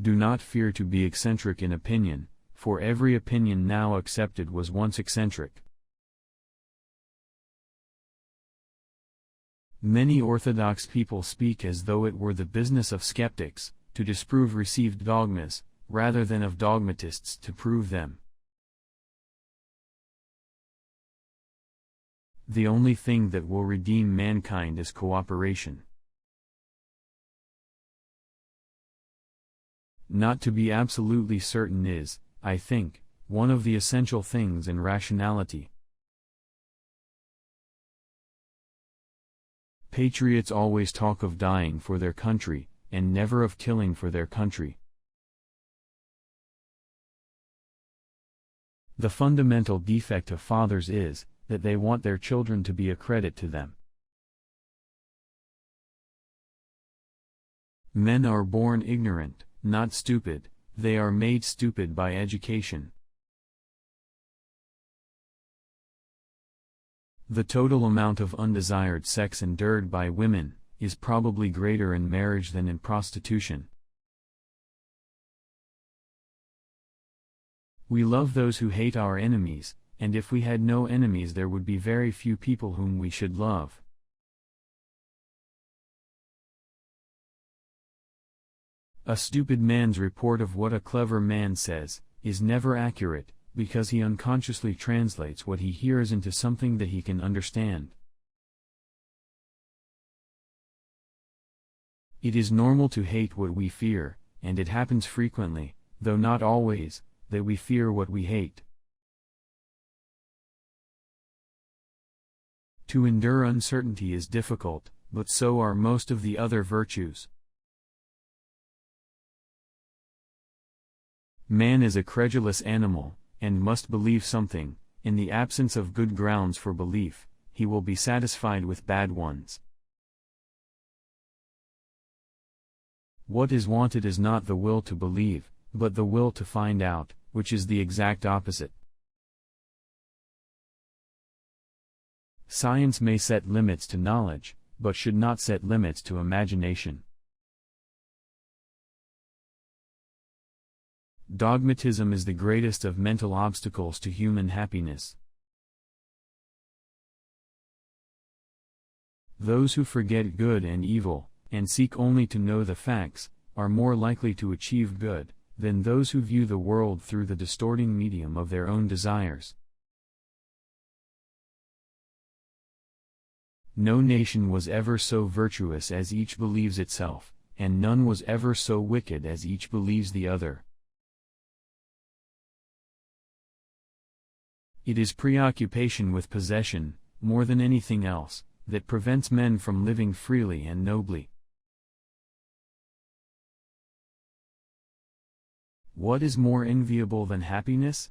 Do not fear to be eccentric in opinion, for every opinion now accepted was once eccentric. Many orthodox people speak as though it were the business of skeptics to disprove received dogmas, rather than of dogmatists to prove them. The only thing that will redeem mankind is cooperation. Not to be absolutely certain is, I think, one of the essential things in rationality. Patriots always talk of dying for their country, and never of killing for their country. The fundamental defect of fathers is, that they want their children to be a credit to them. Men are born ignorant, not stupid, they are made stupid by education. The total amount of undesired sex endured by women is probably greater in marriage than in prostitution. We love those who hate our enemies, and if we had no enemies there would be very few people whom we should love. A stupid man's report of what a clever man says is never accurate, because he unconsciously translates what he hears into something that he can understand. It is normal to hate what we fear, and it happens frequently, though not always, that we fear what we hate. To endure uncertainty is difficult, but so are most of the other virtues. Man is a credulous animal, and must believe something. In the absence of good grounds for belief, he will be satisfied with bad ones. What is wanted is not the will to believe, but the will to find out, which is the exact opposite. Science may set limits to knowledge, but should not set limits to imagination. Dogmatism is the greatest of mental obstacles to human happiness. Those who forget good and evil, and seek only to know the facts, are more likely to achieve good, than those who view the world through the distorting medium of their own desires. No nation was ever so virtuous as each believes itself, and none was ever so wicked as each believes the other. It is preoccupation with possession, more than anything else, that prevents men from living freely and nobly. What is more enviable than happiness?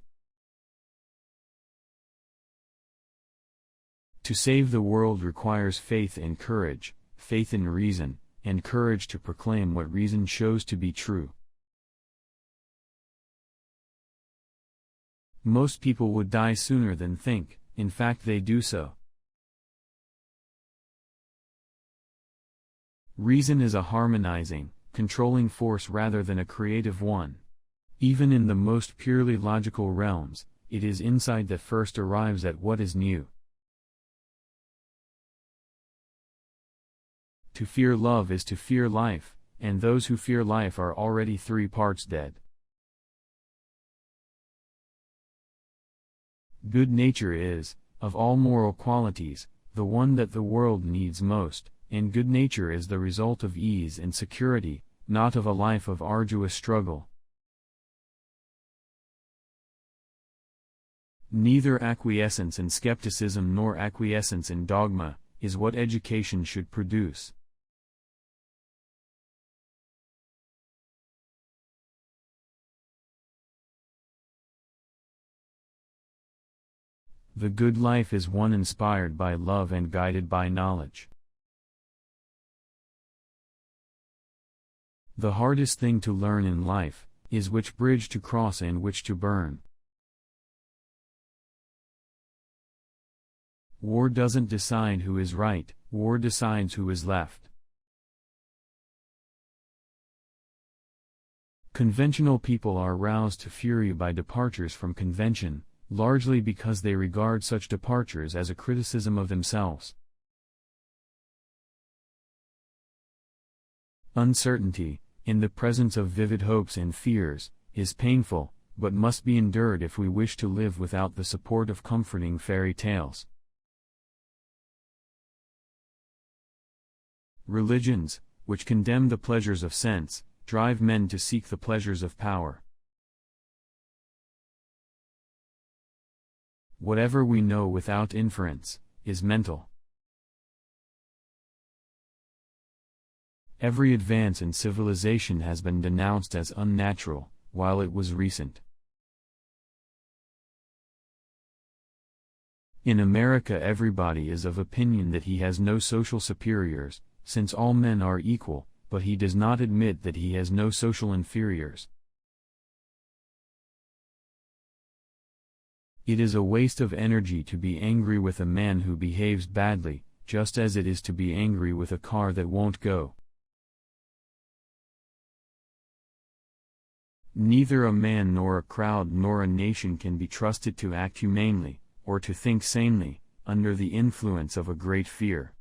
To save the world requires faith and courage, faith in reason, and courage to proclaim what reason shows to be true. Most people would die sooner than think, in fact they do so. Reason is a harmonizing, controlling force rather than a creative one. Even in the most purely logical realms, it is insight that first arrives at what is new. To fear love is to fear life, and those who fear life are already 3 parts dead. Good nature is, of all moral qualities, the one that the world needs most, and good nature is the result of ease and security, not of a life of arduous struggle. Neither acquiescence in skepticism nor acquiescence in dogma is what education should produce. The good life is one inspired by love and guided by knowledge. The hardest thing to learn in life is which bridge to cross and which to burn. War doesn't decide who is right, war decides who is left. Conventional people are roused to fury by departures from convention, largely because they regard such departures as a criticism of themselves. Uncertainty, in the presence of vivid hopes and fears, is painful, but must be endured if we wish to live without the support of comforting fairy tales. Religions, which condemn the pleasures of sense, drive men to seek the pleasures of power. Whatever we know without inference, is mental. Every advance in civilization has been denounced as unnatural, while it was recent. In America, everybody is of opinion that he has no social superiors, since all men are equal, but he does not admit that he has no social inferiors. It is a waste of energy to be angry with a man who behaves badly, just as it is to be angry with a car that won't go. Neither a man nor a crowd nor a nation can be trusted to act humanely, or to think sanely, under the influence of a great fear.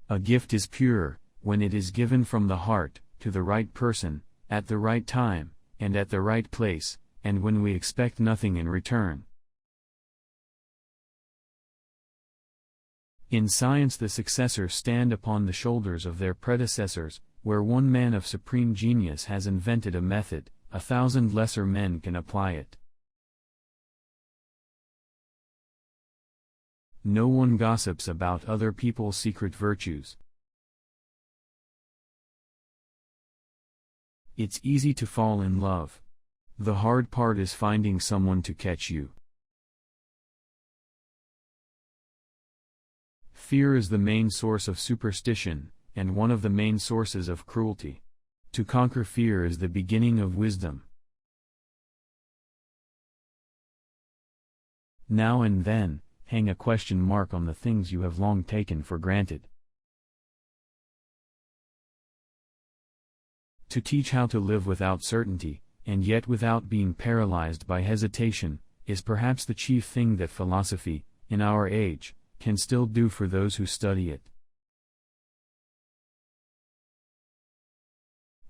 A gift is pure, when it is given from the heart, to the right person, at the right time, and at the right place, and when we expect nothing in return. In science, the successors stand upon the shoulders of their predecessors. Where one man of supreme genius has invented a method, 1,000 lesser men can apply it. No one gossips about other people's secret virtues. It's easy to fall in love. The hard part is finding someone to catch you. Fear is the main source of superstition, and one of the main sources of cruelty. To conquer fear is the beginning of wisdom. Now and then, hang a question mark on the things you have long taken for granted. To teach how to live without certainty, and yet without being paralyzed by hesitation, is perhaps the chief thing that philosophy, in our age, can still do for those who study it.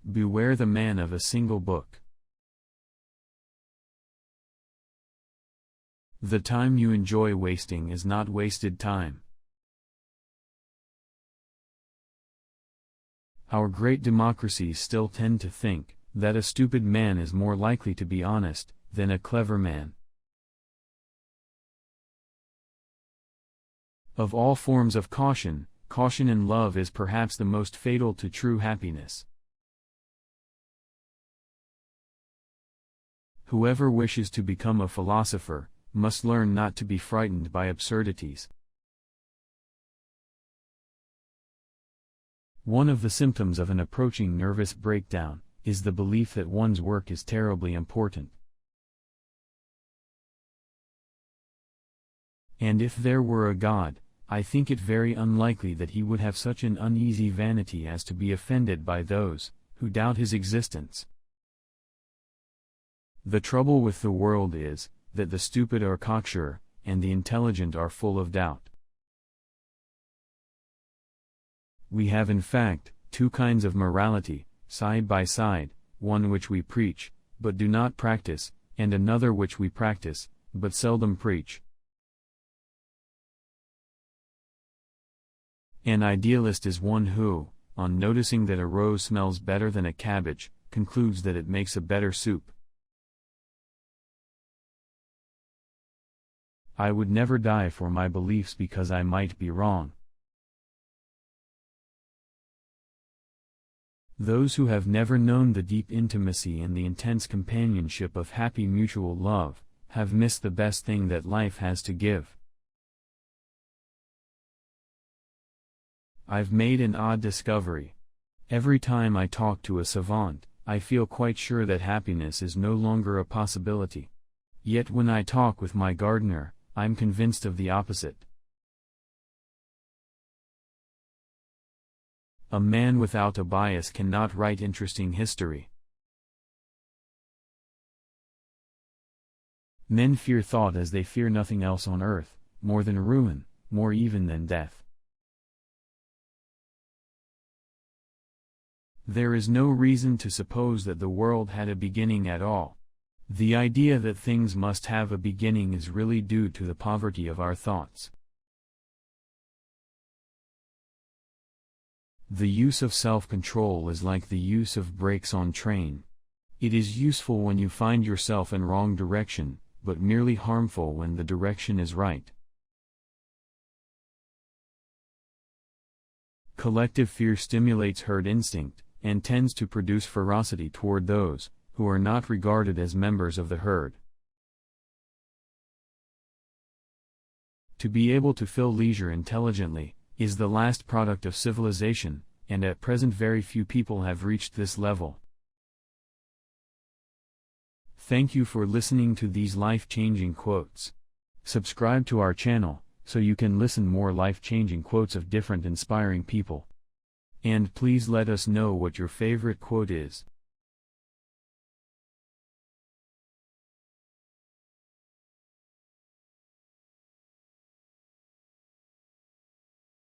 Beware the man of a single book. The time you enjoy wasting is not wasted time. Our great democracies still tend to think that a stupid man is more likely to be honest than a clever man. Of all forms of caution, caution in love is perhaps the most fatal to true happiness. Whoever wishes to become a philosopher must learn not to be frightened by absurdities. One of the symptoms of an approaching nervous breakdown is the belief that one's work is terribly important. And if there were a God, I think it very unlikely that he would have such an uneasy vanity as to be offended by those who doubt his existence. The trouble with the world is that the stupid are cocksure, and the intelligent are full of doubt. We have in fact two kinds of morality, side by side, one which we preach, but do not practice, and another which we practice, but seldom preach. An idealist is one who, on noticing that a rose smells better than a cabbage, concludes that it makes a better soup. I would never die for my beliefs because I might be wrong. Those who have never known the deep intimacy and the intense companionship of happy mutual love, have missed the best thing that life has to give. I've made an odd discovery. Every time I talk to a savant, I feel quite sure that happiness is no longer a possibility. Yet when I talk with my gardener, I'm convinced of the opposite. A man without a bias cannot write interesting history. Men fear thought as they fear nothing else on earth, more than ruin, more even than death. There is no reason to suppose that the world had a beginning at all. The idea that things must have a beginning is really due to the poverty of our thoughts. The use of self-control is like the use of brakes on train. It is useful when you find yourself in wrong direction, but merely harmful when the direction is right. Collective fear stimulates herd instinct, and tends to produce ferocity toward those who are not regarded as members of the herd. To be able to fill leisure intelligently is the last product of civilization, and at present very few people have reached this level. Thank you for listening to these life-changing quotes. Subscribe to our channel, so you can listen more life-changing quotes of different inspiring people. And please let us know what your favorite quote is.